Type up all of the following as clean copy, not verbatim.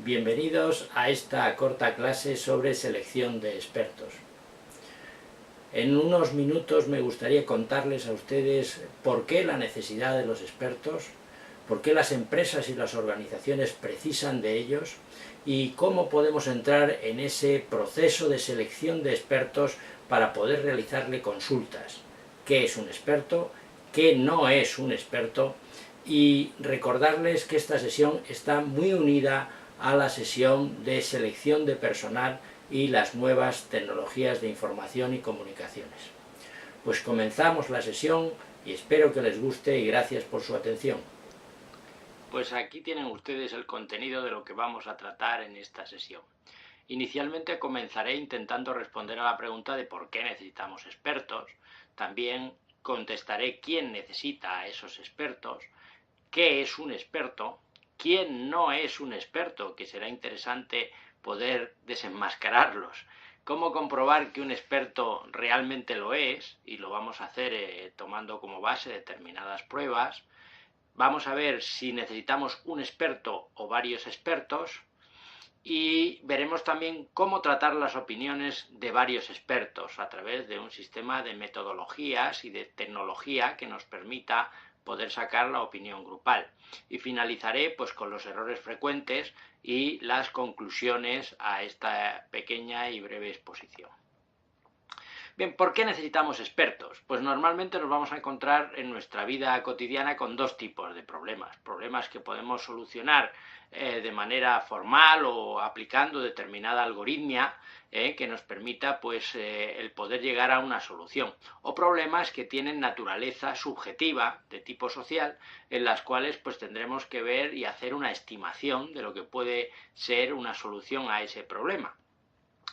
Bienvenidos a esta corta clase sobre selección de expertos. En unos minutos me gustaría contarles a ustedes por qué la necesidad de los expertos, por qué las empresas y las organizaciones precisan de ellos y cómo podemos entrar en ese proceso de selección de expertos para poder realizarle consultas. ¿Qué es un experto? ¿Qué no es un experto? Y recordarles que esta sesión está muy unida a la sesión de selección de personal y las nuevas tecnologías de información y comunicaciones. Pues comenzamos la sesión y espero que les guste y gracias por su atención. Pues aquí tienen ustedes el contenido de lo que vamos a tratar en esta sesión. Inicialmente comenzaré intentando responder a la pregunta de por qué necesitamos expertos. También contestaré quién necesita a esos expertos, qué es un experto, quién no es un experto, que será interesante poder desenmascararlos, cómo comprobar que un experto realmente lo es, y lo vamos a hacer tomando como base determinadas pruebas. Vamos a ver si necesitamos un experto o varios expertos, y veremos también cómo tratar las opiniones de varios expertos a través de un sistema de metodologías y de tecnología que nos permita poder sacar la opinión grupal. Y finalizaré pues con los errores frecuentes y las conclusiones a esta pequeña y breve exposición. Bien, ¿por qué necesitamos expertos? Pues normalmente nos vamos a encontrar en nuestra vida cotidiana con dos tipos de problemas. Problemas que podemos solucionar de manera formal o aplicando determinada algoritmia que nos permita pues, el poder llegar a una solución. O problemas que tienen naturaleza subjetiva de tipo social, en las cuales pues, tendremos que ver y hacer una estimación de lo que puede ser una solución a ese problema.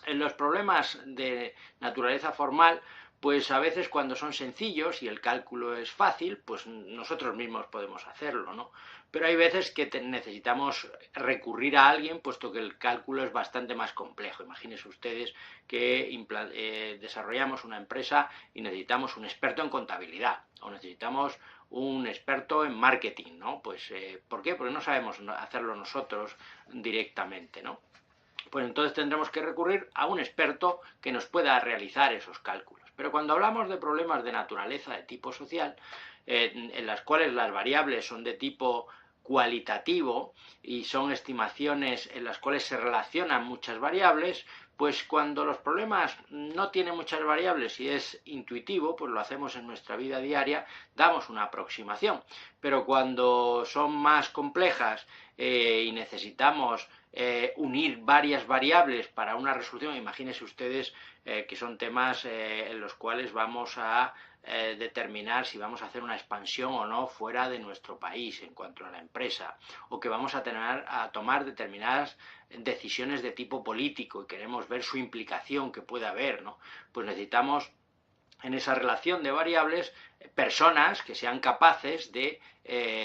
En los problemas de naturaleza formal, pues a veces cuando son sencillos y el cálculo es fácil, pues nosotros mismos podemos hacerlo, ¿no? Pero hay veces que necesitamos recurrir a alguien, puesto que el cálculo es bastante más complejo. Imagínense ustedes que desarrollamos una empresa y necesitamos un experto en contabilidad, o necesitamos un experto en marketing, ¿no? Pues, ¿por qué? Porque no sabemos hacerlo nosotros directamente, ¿no? Pues entonces tendremos que recurrir a un experto que nos pueda realizar esos cálculos. Pero cuando hablamos de problemas de naturaleza de tipo social, en las cuales las variables son de tipo cualitativo y son estimaciones en las cuales se relacionan muchas variables, pues cuando los problemas no tienen muchas variables y es intuitivo, pues lo hacemos en nuestra vida diaria, damos una aproximación. Pero cuando son más complejas y necesitamos unir varias variables para una resolución, imagínense ustedes que son temas en los cuales vamos a determinar si vamos a hacer una expansión o no fuera de nuestro país en cuanto a la empresa, o que vamos a tomar determinadas decisiones de tipo político y queremos ver su implicación que puede haber, ¿no? Pues necesitamos en esa relación de variables personas que sean capaces de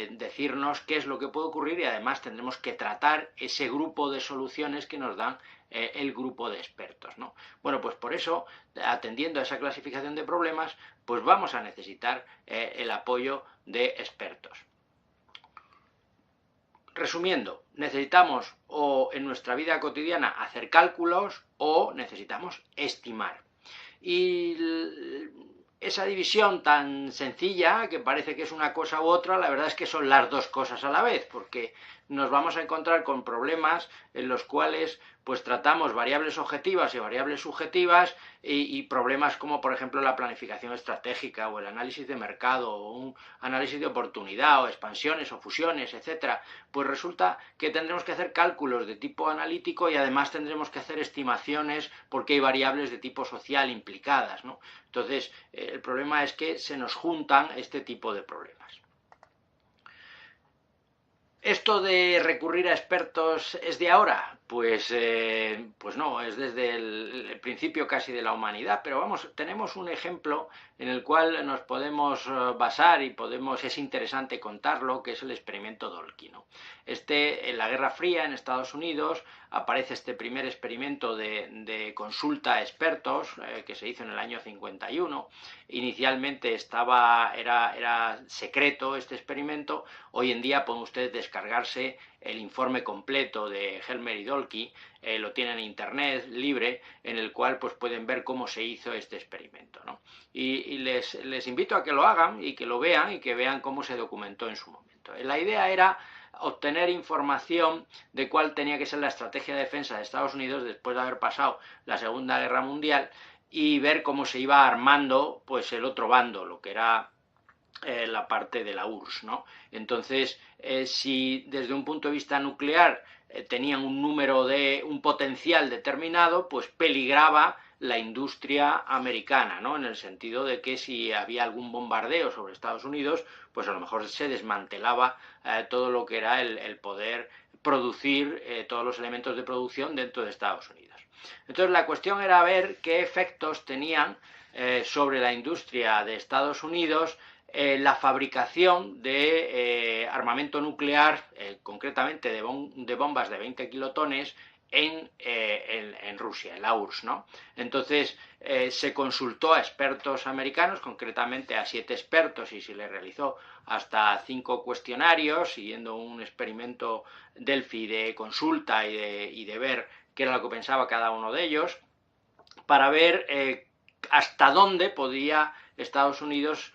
decirnos qué es lo que puede ocurrir, y además tendremos que tratar ese grupo de soluciones que nos dan el grupo de expertos, ¿no? Bueno, pues por eso, atendiendo a esa clasificación de problemas, pues vamos a necesitar el apoyo de expertos. Resumiendo, necesitamos o en nuestra vida cotidiana hacer cálculos o necesitamos estimar. Y esa división tan sencilla, que parece que es una cosa u otra, la verdad es que son las dos cosas a la vez, porque nos vamos a encontrar con problemas en los cuales pues tratamos variables objetivas y variables subjetivas y problemas como por ejemplo la planificación estratégica o el análisis de mercado o un análisis de oportunidad o expansiones o fusiones, etcétera. Pues resulta que tendremos que hacer cálculos de tipo analítico y además tendremos que hacer estimaciones porque hay variables de tipo social implicadas, ¿no? Entonces, el problema es que se nos juntan este tipo de problemas. ¿Esto de recurrir a expertos es de ahora? Pues no, es desde el principio casi de la humanidad, pero vamos, tenemos un ejemplo en el cual nos podemos basar y es interesante contarlo, que es el experimento Dolky, ¿no? En la Guerra Fría, en Estados Unidos, aparece este primer experimento de consulta a expertos que se hizo en el año 51. Inicialmente era secreto este experimento. Hoy en día pueden ustedes descargarse el informe completo de Helmer y Dolky, lo tienen en internet libre, en el cual pues pueden ver cómo se hizo este experimento, ¿no? Y les invito a que lo hagan y que lo vean y que vean cómo se documentó en su momento. La idea era obtener información de cuál tenía que ser la estrategia de defensa de Estados Unidos después de haber pasado la Segunda Guerra Mundial y ver cómo se iba armando pues el otro bando, lo que era la parte de la URSS, ¿no? Entonces, si desde un punto de vista nuclear tenían un potencial determinado, pues peligraba la industria americana, ¿no? En el sentido de que si había algún bombardeo sobre Estados Unidos, pues a lo mejor se desmantelaba todo lo que era el poder producir todos los elementos de producción dentro de Estados Unidos. Entonces la cuestión era ver qué efectos tenían sobre la industria de Estados Unidos la fabricación de armamento nuclear, concretamente de bombas de 20 kilotones, en Rusia, en la URSS, ¿no? Entonces se consultó a expertos americanos, concretamente a 7 expertos, y se les realizó hasta 5 cuestionarios, siguiendo un experimento Delphi de consulta y de ver qué era lo que pensaba cada uno de ellos, para ver hasta dónde podía Estados Unidos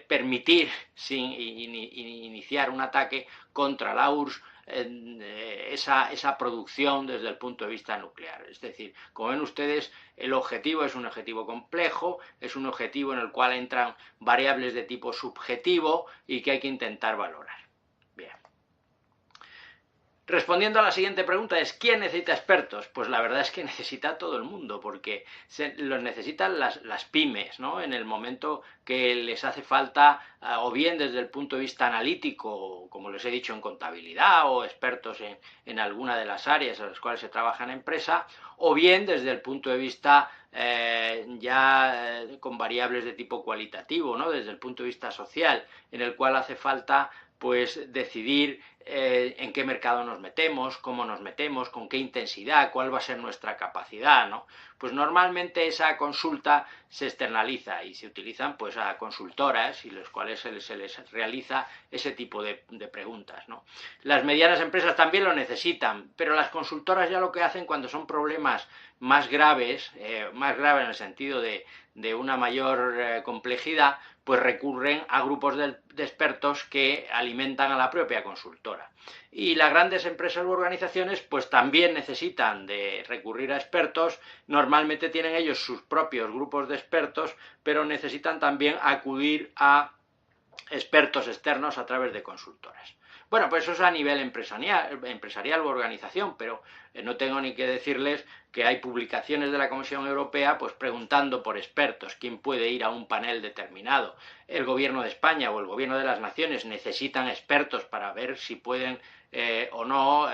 permitir iniciar un ataque contra la URSS esa producción desde el punto de vista nuclear. Es decir, como ven ustedes, el objetivo es un objetivo complejo, es un objetivo en el cual entran variables de tipo subjetivo y que hay que intentar valorar. Bien. Respondiendo a la siguiente pregunta es, ¿quién necesita expertos? Pues la verdad es que necesita todo el mundo, porque los necesitan las pymes, ¿no? En el momento que les hace falta, o bien desde el punto de vista analítico, como les he dicho, en contabilidad, o expertos en alguna de las áreas en las cuales se trabaja en empresa, o bien desde el punto de vista con variables de tipo cualitativo, ¿no? Desde el punto de vista social, en el cual hace falta pues decidir en qué mercado nos metemos, cómo nos metemos, con qué intensidad, cuál va a ser nuestra capacidad, ¿no? Pues normalmente esa consulta se externaliza y se utilizan pues a consultoras y los cuales se les realiza ese tipo de preguntas, ¿no? Las medianas empresas también lo necesitan, pero las consultoras ya lo que hacen cuando son problemas más graves en el sentido de una mayor complejidad, pues recurren a grupos de expertos que alimentan a la propia consultora. Y las grandes empresas u organizaciones pues también necesitan de recurrir a expertos, normalmente tienen ellos sus propios grupos de expertos, pero necesitan también acudir a expertos externos a través de consultoras. Bueno, pues eso es a nivel empresarial u organización, pero no tengo ni que decirles que hay publicaciones de la Comisión Europea pues preguntando por expertos, quién puede ir a un panel determinado. El gobierno de España o el gobierno de las naciones necesitan expertos para ver si pueden o no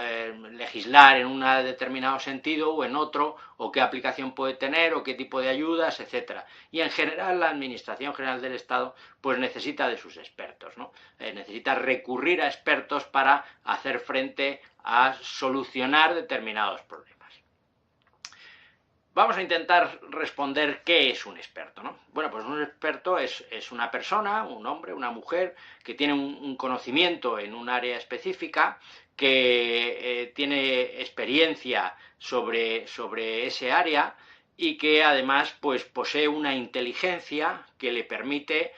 legislar en un determinado sentido o en otro, o qué aplicación puede tener, o qué tipo de ayudas, etcétera. Y en general la Administración General del Estado pues necesita de sus expertos, ¿no? Necesita recurrir a expertos para hacer frente a solucionar determinados problemas. Vamos a intentar responder qué es un experto, ¿no? Bueno, pues un experto es una persona, un hombre, una mujer, que tiene un conocimiento en un área específica, que tiene experiencia sobre ese área y que además pues posee una inteligencia que le permite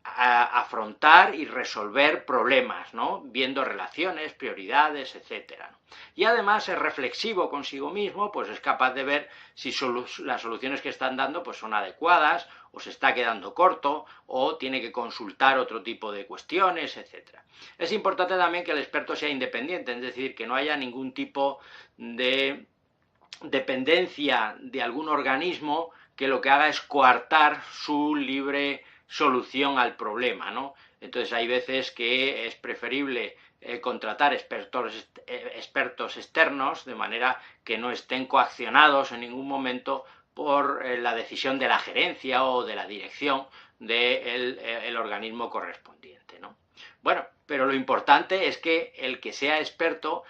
afrontar y resolver problemas, ¿no? Viendo relaciones, prioridades, etcétera. Y además es reflexivo consigo mismo, pues es capaz de ver si las soluciones que están dando pues son adecuadas, o se está quedando corto, o tiene que consultar otro tipo de cuestiones, etcétera. Es importante también que el experto sea independiente, es decir, que no haya ningún tipo de dependencia de algún organismo que lo que haga es coartar su libre solución al problema, ¿no? Entonces hay veces que es preferible contratar expertos externos, de manera que no estén coaccionados en ningún momento por la decisión de la gerencia o de la dirección del organismo correspondiente, ¿no? Bueno, pero lo importante es que el que sea experto,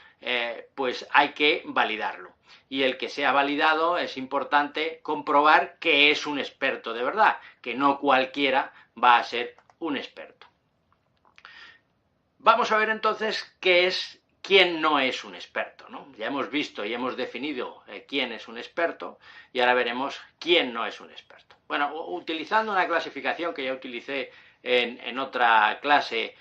pues hay que validarlo. Y el que sea validado es importante comprobar que es un experto de verdad, que no cualquiera va a ser un experto. Vamos a ver entonces qué es quién no es un experto, ¿no? Ya hemos visto y hemos definido quién es un experto y ahora veremos quién no es un experto. Bueno, utilizando una clasificación que ya utilicé en otra clase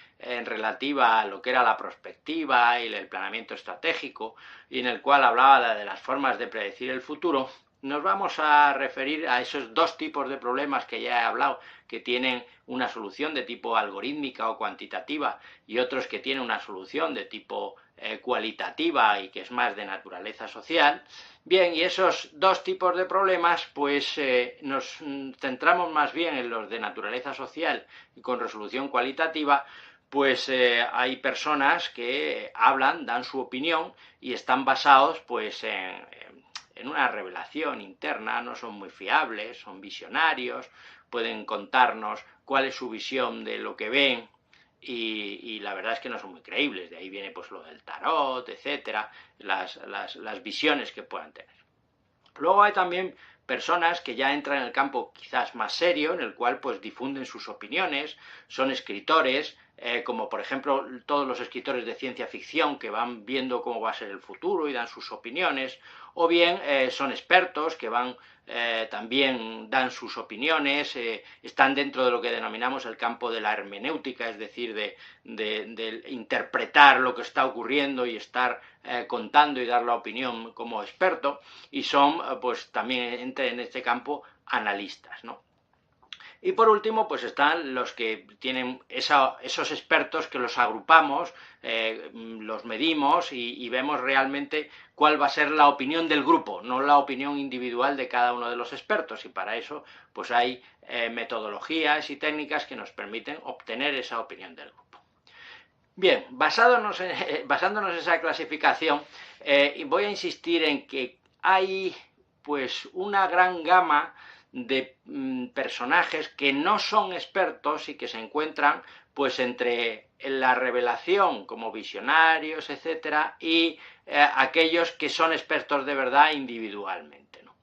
relativa a lo que era la prospectiva y el planeamiento estratégico, y en el cual hablaba de las formas de predecir el futuro, nos vamos a referir a esos dos tipos de problemas que ya he hablado, que tienen una solución de tipo algorítmica o cuantitativa y otros que tienen una solución de tipo cualitativa y que es más de naturaleza social. Bien, y esos dos tipos de problemas, pues nos centramos más bien en los de naturaleza social y con resolución cualitativa, pues hay personas que hablan, dan su opinión y están basados pues en una revelación interna, no son muy fiables, son visionarios, pueden contarnos cuál es su visión de lo que ven y la verdad es que no son muy creíbles, de ahí viene pues lo del tarot, etcétera, las visiones que puedan tener. Luego hay también personas que ya entran en el campo quizás más serio, en el cual pues difunden sus opiniones, son escritores, como por ejemplo todos los escritores de ciencia ficción que van viendo cómo va a ser el futuro y dan sus opiniones, o bien son expertos que van también dan sus opiniones, están dentro de lo que denominamos el campo de la hermenéutica, es decir, de interpretar lo que está ocurriendo y estar contando y dar la opinión como experto, y son pues también en este campo analistas, ¿no? Y por último, pues están los que tienen esos expertos que los agrupamos, los medimos y vemos realmente cuál va a ser la opinión del grupo, no la opinión individual de cada uno de los expertos. Y para eso, pues hay metodologías y técnicas que nos permiten obtener esa opinión del grupo. Bien, basándonos en esa clasificación, voy a insistir en que hay pues una gran gama de personajes que no son expertos y que se encuentran pues entre la revelación como visionarios, etcétera, y aquellos que son expertos de verdad individualmente, ¿no?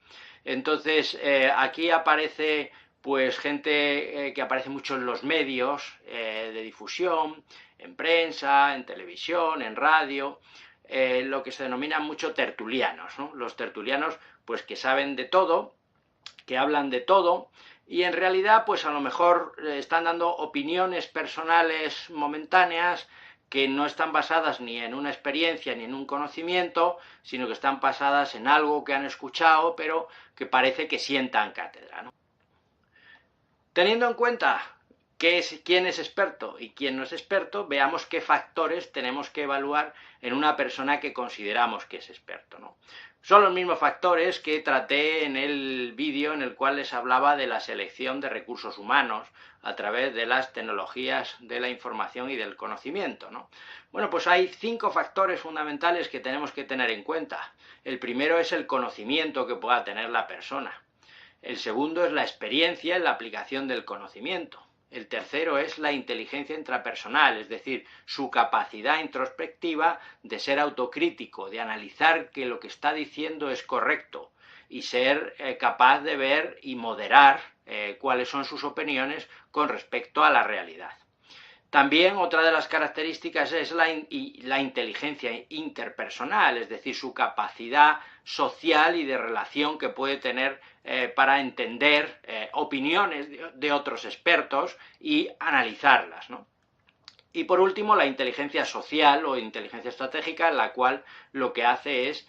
Entonces aquí aparece pues gente que aparece mucho en los medios de difusión, en prensa, en televisión, en radio, lo que se denomina mucho tertulianos, ¿no? Los tertulianos pues que saben de todo, que hablan de todo y en realidad pues a lo mejor están dando opiniones personales momentáneas que no están basadas ni en una experiencia ni en un conocimiento, sino que están basadas en algo que han escuchado, pero que parece que sientan cátedra, ¿no? Teniendo en cuenta quién es experto y quién no es experto, veamos qué factores tenemos que evaluar en una persona que consideramos que es experto, ¿no? Son los mismos factores que traté en el vídeo en el cual les hablaba de la selección de recursos humanos a través de las tecnologías de la información y del conocimiento, ¿no? Bueno, pues hay 5 factores fundamentales que tenemos que tener en cuenta. El primero es el conocimiento que pueda tener la persona. El segundo es la experiencia en la aplicación del conocimiento. El tercero es la inteligencia intrapersonal, es decir, su capacidad introspectiva de ser autocrítico, de analizar que lo que está diciendo es correcto y ser capaz de ver y moderar cuáles son sus opiniones con respecto a la realidad. También otra de las características es la inteligencia interpersonal, es decir, su capacidad social y de relación que puede tener para entender opiniones de otros expertos y analizarlas, ¿no? Y por último, la inteligencia social o inteligencia estratégica, en la cual lo que hace es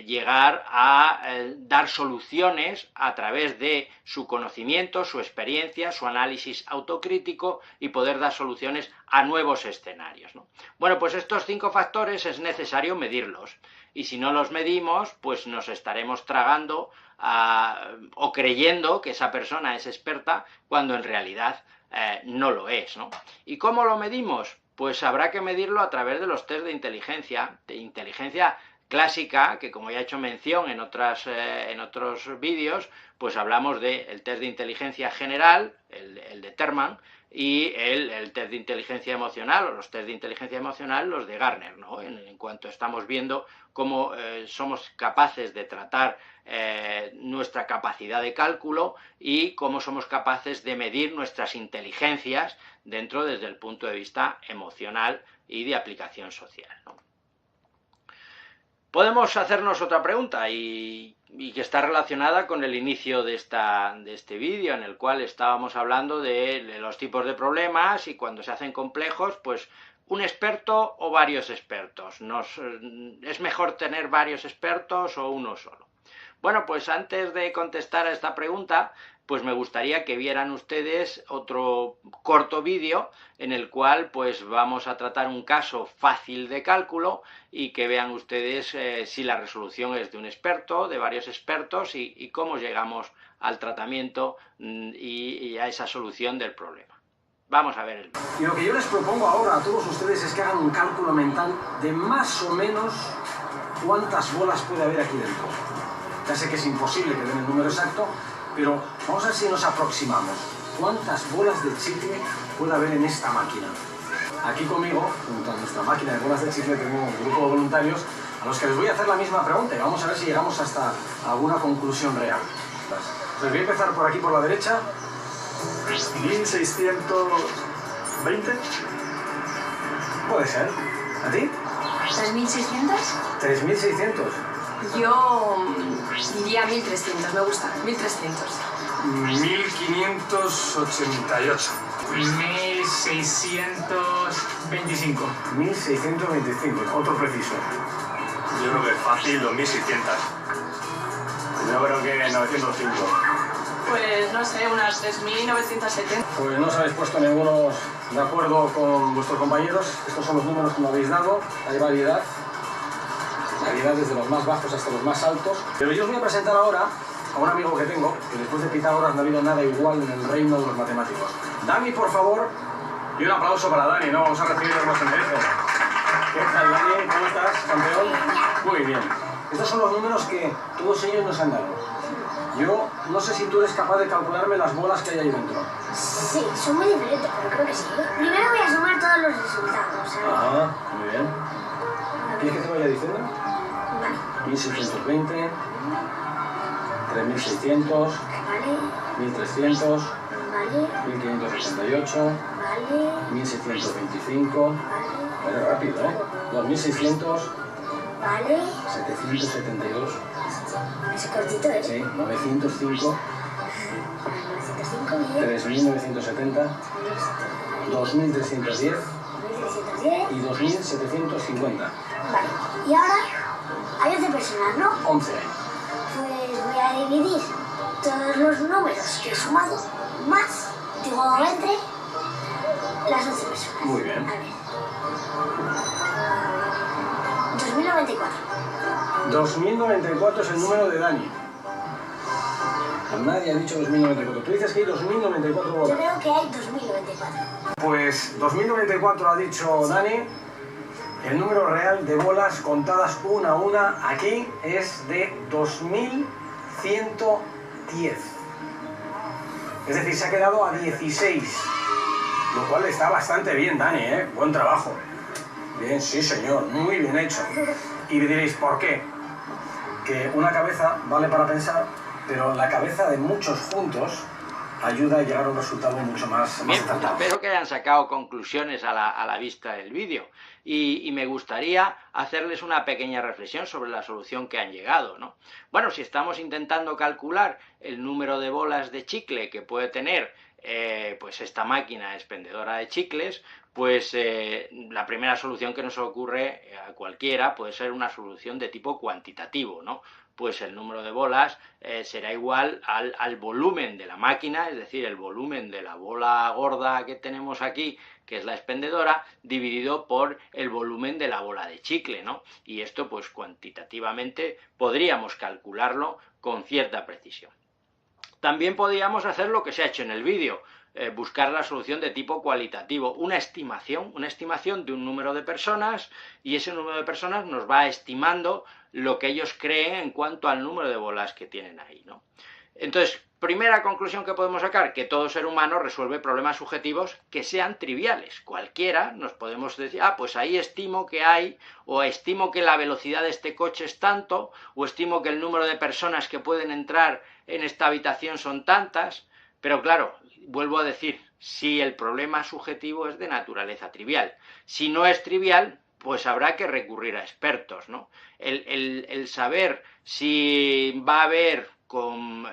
llegar a dar soluciones a través de su conocimiento, su experiencia, su análisis autocrítico y poder dar soluciones a nuevos escenarios, ¿no? Bueno, pues estos 5 factores es necesario medirlos y si no los medimos, pues nos estaremos tragando o creyendo que esa persona es experta cuando en realidad no lo es, ¿no? ¿Y cómo lo medimos? Pues habrá que medirlo a través de los test de inteligencia clásica, que como ya he hecho mención en otros vídeos, pues hablamos del test de inteligencia general, el de Terman, y el test de inteligencia emocional, o los test de inteligencia emocional, los de Gartner, ¿no? En cuanto estamos viendo cómo somos capaces de tratar nuestra capacidad de cálculo y cómo somos capaces de medir nuestras inteligencias desde el punto de vista emocional y de aplicación social, ¿no? Podemos hacernos otra pregunta y que está relacionada con el inicio de este vídeo, en el cual estábamos hablando de los tipos de problemas y cuando se hacen complejos, pues un experto o varios expertos. ¿Es mejor tener varios expertos o uno solo? Bueno, pues antes de contestar a esta pregunta, pues me gustaría que vieran ustedes otro corto vídeo en el cual pues vamos a tratar un caso fácil de cálculo y que vean ustedes si la resolución es de un experto, de varios expertos y cómo llegamos al tratamiento y a esa solución del problema. Vamos a ver el vídeo. Y lo que yo les propongo ahora a todos ustedes es que hagan un cálculo mental de más o menos cuántas bolas puede haber aquí dentro. Ya sé que es imposible que den el número exacto, pero vamos a ver si nos aproximamos. ¿Cuántas bolas de chicle puede haber en esta máquina? Aquí conmigo, junto a nuestra máquina de bolas de chicle, tengo un grupo de voluntarios a los que les voy a hacer la misma pregunta y vamos a ver si llegamos hasta alguna conclusión real. Les voy a empezar por aquí, por la derecha. 1620. Puede ser. ¿A ti? 3600. 3600. Yo diría 1300, me gusta, 1300. 1588. 1625. 1625, otro preciso. Yo creo que es fácil, 2600. Yo creo que 905. Pues no sé, unas 3970. Pues no os habéis puesto ninguno de acuerdo con vuestros compañeros. Estos son los números que me habéis dado. Hay variedad. Variedad desde los más bajos hasta los más altos. Pero yo os voy a presentar ahora a un amigo que tengo, que después de Pitágoras no ha habido nada igual en el reino de los matemáticos. Dani, por favor. Y un aplauso para Dani, ¿no? Vamos a recibir los merece. ¿Qué tal, Dani? ¿Cómo estás, campeón? Muy bien. Estos son los números que todos ellos nos han dado. Yo no sé si tú eres capaz de calcularme las bolas que hay ahí dentro. Sí, son muy diferentes, pero creo que sí. Primero voy a sumar todos los resultados, ¿sabes? Ajá, muy bien. ¿Quieres que te vaya diciendo? Vale. 1620, 3600, Vale, 1300, vale, 1588, vale, 1625. vale, Vale, rápido, ¿eh? 2600, vale. 772, Ese cortito, ¿eh? sí, 905, 905, bien. 3970, 2310 1310. y 2750. Vale. Y ahora hay 11 personas, ¿no? 11. Pues voy a dividir todos los números que he sumado más, digo, entre las 11 personas. Muy bien. A ver. 2094. 2094 es el número de Dani. Nadie ha dicho 2094. Tú dices que hay 2094 Yo bolas. creo que hay 2094. Pues 2094 ha dicho Dani. El número real de bolas contadas una a una aquí es de 2110. Es decir, se ha quedado a 16. Lo cual está bastante bien, Dani, ¿eh? Buen trabajo. Bien, sí señor, muy bien hecho. Y me diréis, ¿por qué? Que una cabeza vale para pensar, pero la cabeza de muchos juntos ayuda a llegar a un resultado mucho más Bien, pues acertado. espero que hayan sacado conclusiones a la vista del vídeo y me gustaría hacerles una pequeña reflexión sobre la solución que han llegado, ¿no? Bueno, si estamos intentando calcular el número de bolas de chicle que puede tener pues esta máquina expendedora de chicles, pues la primera solución que nos ocurre a cualquiera puede ser una solución de tipo cuantitativo, ¿no? Pues el número de bolas será igual al volumen de la máquina, es decir, el volumen de la bola gorda que tenemos aquí, que es la expendedora, dividido por el volumen de la bola de chicle, ¿no? Y esto, pues cuantitativamente, podríamos calcularlo con cierta precisión. También podríamos hacer lo que se ha hecho en el vídeo, buscar la solución de tipo cualitativo, una estimación de un número de personas, y ese número de personas nos va estimando lo que ellos creen en cuanto al número de bolas que tienen ahí, ¿no? Entonces, primera conclusión que podemos sacar, que todo ser humano resuelve problemas subjetivos que sean triviales. Cualquiera nos podemos decir, pues ahí estimo que hay, o estimo que la velocidad de este coche es tanto, o estimo que el número de personas que pueden entrar en esta habitación son tantas, pero claro, vuelvo a decir, si el problema subjetivo es de naturaleza trivial. Si no es trivial, pues habrá que recurrir a expertos, ¿no? El saber si va a haber, con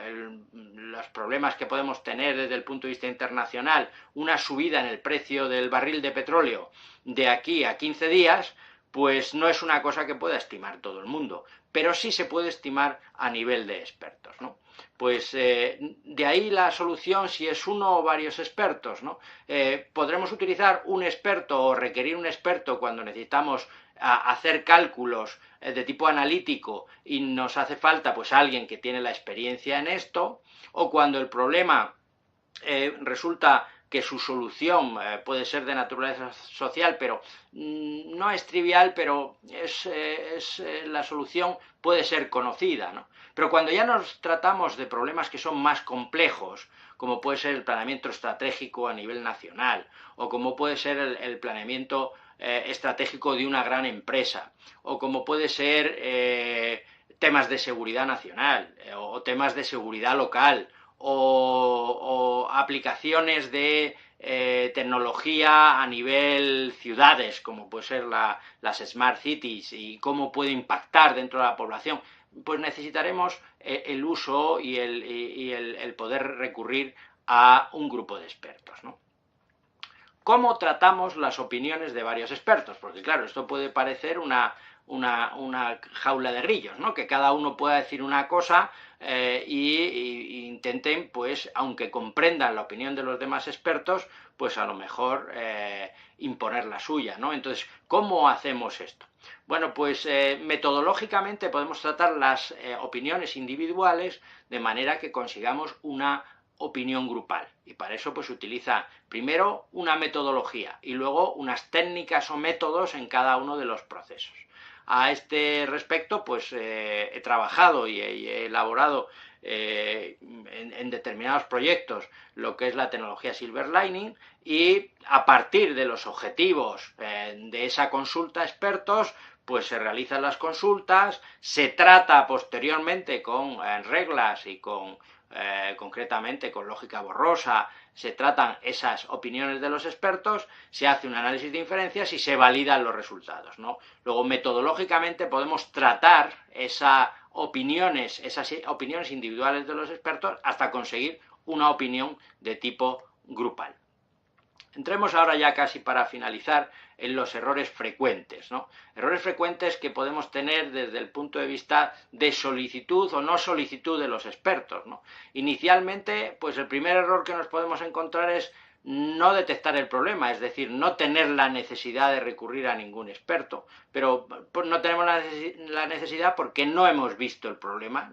los problemas que podemos tener desde el punto de vista internacional, una subida en el precio del barril de petróleo de aquí a 15 días, pues no es una cosa que pueda estimar todo el mundo, pero sí se puede estimar a nivel de expertos, ¿no? Pues de ahí la solución, si es uno o varios expertos, ¿no? Podremos utilizar un experto o requerir un experto cuando necesitamos hacer cálculos de tipo analítico y nos hace falta pues alguien que tiene la experiencia en esto, o cuando el problema resulta que su solución puede ser de naturaleza social, pero no es trivial, pero la solución puede ser conocida, ¿no? Pero cuando ya nos tratamos de problemas que son más complejos, como puede ser el planeamiento estratégico a nivel nacional, o como puede ser el planeamiento estratégico de una gran empresa, o como puede ser temas de seguridad nacional, o temas de seguridad local, o aplicaciones de tecnología a nivel ciudades, como puede ser las Smart Cities y cómo puede impactar dentro de la población, pues necesitaremos el uso y el poder recurrir a un grupo de expertos, ¿no? ¿Cómo tratamos las opiniones de varios expertos? Porque claro, esto puede parecer una jaula de grillos, ¿no? Que cada uno pueda decir una cosa y intenten, pues, aunque comprendan la opinión de los demás expertos, pues a lo mejor imponer la suya, ¿no? Entonces, ¿cómo hacemos esto? Bueno, pues metodológicamente podemos tratar las opiniones individuales de manera que consigamos una opinión grupal, y para eso pues se utiliza primero una metodología y luego unas técnicas o métodos en cada uno de los procesos. A este respecto pues he trabajado y he elaborado en determinados proyectos lo que es la tecnología Silver Lining, y a partir de los objetivos de esa consulta a expertos pues se realizan las consultas, se trata posteriormente con reglas y concretamente con lógica borrosa, se tratan esas opiniones de los expertos, se hace un análisis de inferencias y se validan los resultados, ¿no? Luego, metodológicamente podemos tratar esas opiniones individuales de los expertos hasta conseguir una opinión de tipo grupal. Entremos ahora ya casi para finalizar en los errores frecuentes, ¿no? Errores frecuentes que podemos tener desde el punto de vista de solicitud o no solicitud de los expertos, ¿no? Inicialmente, pues el primer error que nos podemos encontrar es no detectar el problema, es decir, no tener la necesidad de recurrir a ningún experto, pero pues no tenemos la necesidad porque no hemos visto el problema,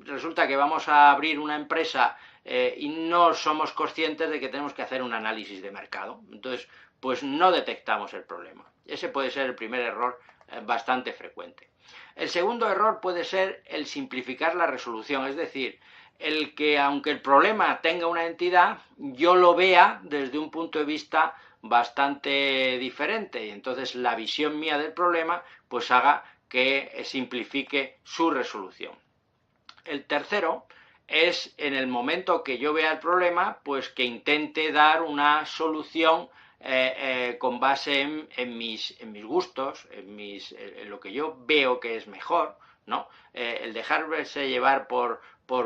resulta que vamos a abrir una empresa y no somos conscientes de que tenemos que hacer un análisis de mercado, entonces pues no detectamos el problema. Ese puede ser el primer error bastante frecuente. El segundo error puede ser el simplificar la resolución, es decir, el que aunque el problema tenga una entidad, yo lo vea desde un punto de vista bastante diferente, y entonces la visión mía del problema pues haga que simplifique su resolución. El tercero es, en el momento que yo vea el problema, pues que intente dar una solución con base en mis gustos, en lo que yo veo que es mejor, ¿no? El dejarse llevar por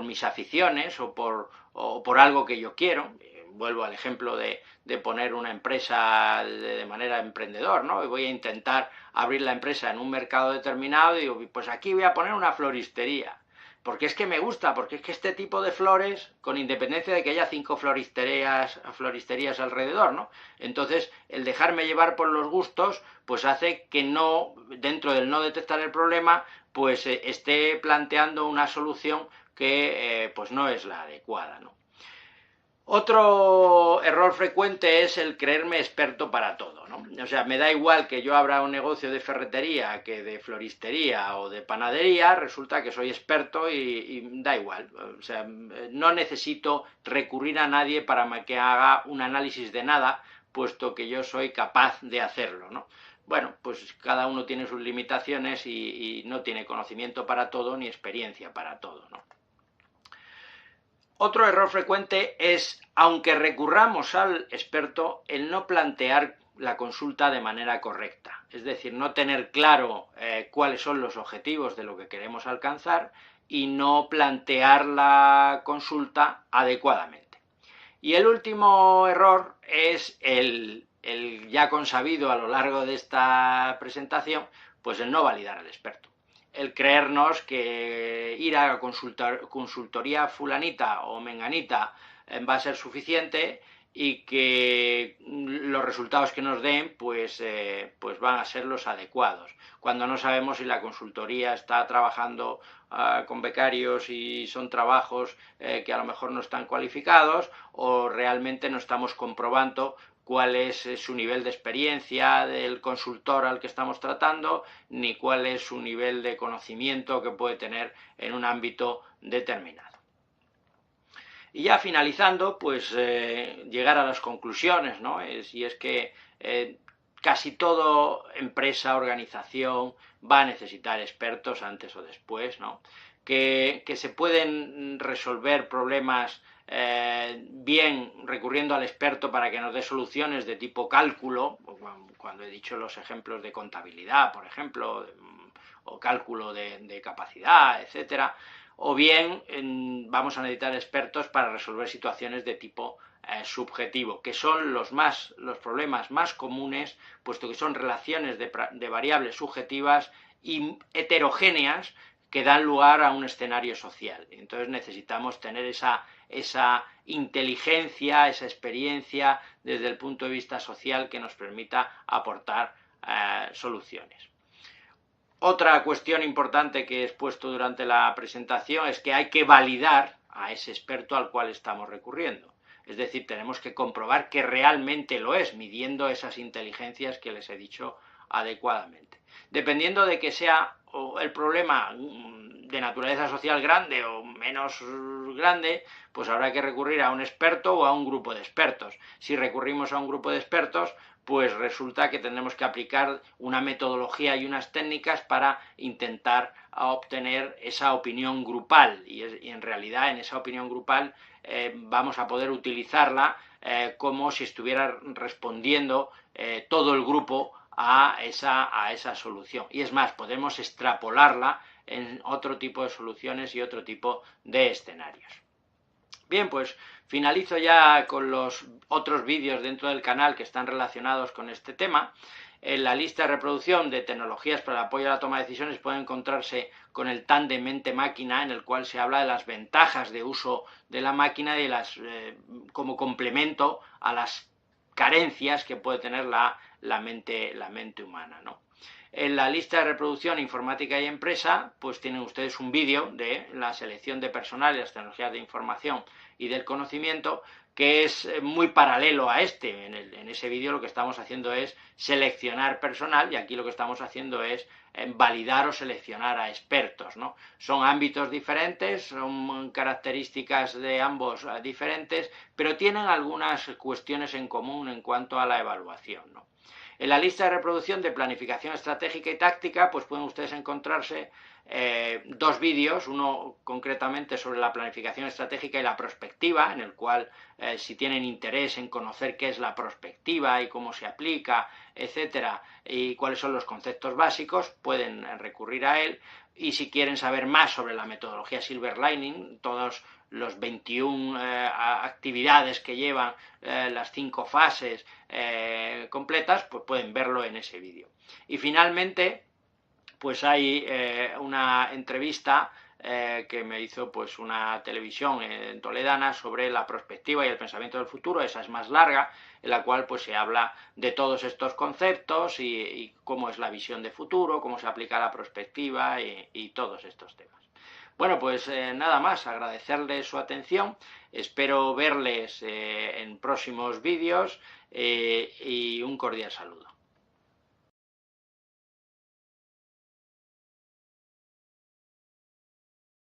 mis aficiones o por algo que yo quiero. Vuelvo al ejemplo de poner una empresa de manera emprendedor, ¿no? Y voy a intentar abrir la empresa en un mercado determinado y digo, pues aquí voy a poner una floristería. Porque es que me gusta, porque es que este tipo de flores, con independencia de que haya 5 floristerías alrededor, ¿no? Entonces, el dejarme llevar por los gustos, pues hace que no, dentro del no detectar el problema, pues esté planteando una solución que pues no es la adecuada, ¿no? Otro error frecuente es el creerme experto para todo, ¿no? O sea, me da igual que yo abra un negocio de ferretería que de floristería o de panadería, resulta que soy experto y da igual. O sea, no necesito recurrir a nadie para que haga un análisis de nada, puesto que yo soy capaz de hacerlo, ¿no? Bueno, pues cada uno tiene sus limitaciones y no tiene conocimiento para todo ni experiencia para todo, ¿no? Otro error frecuente es, aunque recurramos al experto, el no plantear la consulta de manera correcta, es decir, no tener claro cuáles son los objetivos de lo que queremos alcanzar y no plantear la consulta adecuadamente. Y el último error es el ya consabido a lo largo de esta presentación, pues el no validar al experto. El creernos que ir a la consultoría fulanita o menganita va a ser suficiente y que los resultados que nos den pues van a ser los adecuados, cuando no sabemos si la consultoría está trabajando con becarios y son trabajos que a lo mejor no están cualificados, o realmente no estamos comprobando cuál es su nivel de experiencia del consultor al que estamos tratando, ni cuál es su nivel de conocimiento que puede tener en un ámbito determinado. Y ya finalizando, pues llegar a las conclusiones, ¿no? Y es que casi toda empresa, organización va a necesitar expertos antes o después, ¿no? Que se pueden resolver problemas bien recurriendo al experto para que nos dé soluciones de tipo cálculo, cuando he dicho los ejemplos de contabilidad, por ejemplo, o cálculo de capacidad, etcétera, o bien vamos a necesitar expertos para resolver situaciones de tipo subjetivo, que son los problemas más comunes, puesto que son relaciones de variables subjetivas y heterogéneas que dan lugar a un escenario social. Entonces necesitamos tener esa inteligencia, esa experiencia desde el punto de vista social que nos permita aportar soluciones. Otra cuestión importante que he expuesto durante la presentación es que hay que validar a ese experto al cual estamos recurriendo. Es decir, tenemos que comprobar que realmente lo es, midiendo esas inteligencias que les he dicho adecuadamente. Dependiendo de que sea el problema de naturaleza social grande o menos grande, pues habrá que recurrir a un experto o a un grupo de expertos. Si recurrimos a un grupo de expertos, pues resulta que tendremos que aplicar una metodología y unas técnicas para intentar obtener esa opinión grupal, y en realidad en esa opinión grupal vamos a poder utilizarla como si estuviera respondiendo todo el grupo a esa solución. Y es más, podemos extrapolarla en otro tipo de soluciones y otro tipo de escenarios. Bien, pues finalizo ya con los otros vídeos dentro del canal que están relacionados con este tema. En la lista de reproducción de tecnologías para el apoyo a la toma de decisiones puede encontrarse con el tándem mente-máquina, en el cual se habla de las ventajas de uso de la máquina y como complemento a las carencias que puede tener la mente humana, ¿no? En la lista de reproducción informática y empresa, pues tienen ustedes un vídeo de la selección de personal y las tecnologías de información y del conocimiento, que es muy paralelo a este. En ese vídeo lo que estamos haciendo es seleccionar personal, y aquí lo que estamos haciendo es validar o seleccionar a expertos, ¿no? Son ámbitos diferentes, son características de ambos diferentes, pero tienen algunas cuestiones en común en cuanto a la evaluación, ¿no? En la lista de reproducción de planificación estratégica y táctica, pues pueden ustedes encontrarse dos vídeos, uno concretamente sobre la planificación estratégica y la prospectiva, en el cual si tienen interés en conocer qué es la prospectiva y cómo se aplica, etcétera, y cuáles son los conceptos básicos, pueden recurrir a él. Y si quieren saber más sobre la metodología Silver Lining, todos los 21 actividades que llevan las 5 fases completas, pues pueden verlo en ese vídeo. Y finalmente, pues hay una entrevista que me hizo pues una televisión toledana sobre la prospectiva y el pensamiento del futuro. Esa es más larga, en la cual pues se habla de todos estos conceptos y cómo es la visión de futuro, cómo se aplica la prospectiva y todos estos temas. Bueno, pues nada más, agradecerles su atención, espero verles en próximos vídeos y un cordial saludo.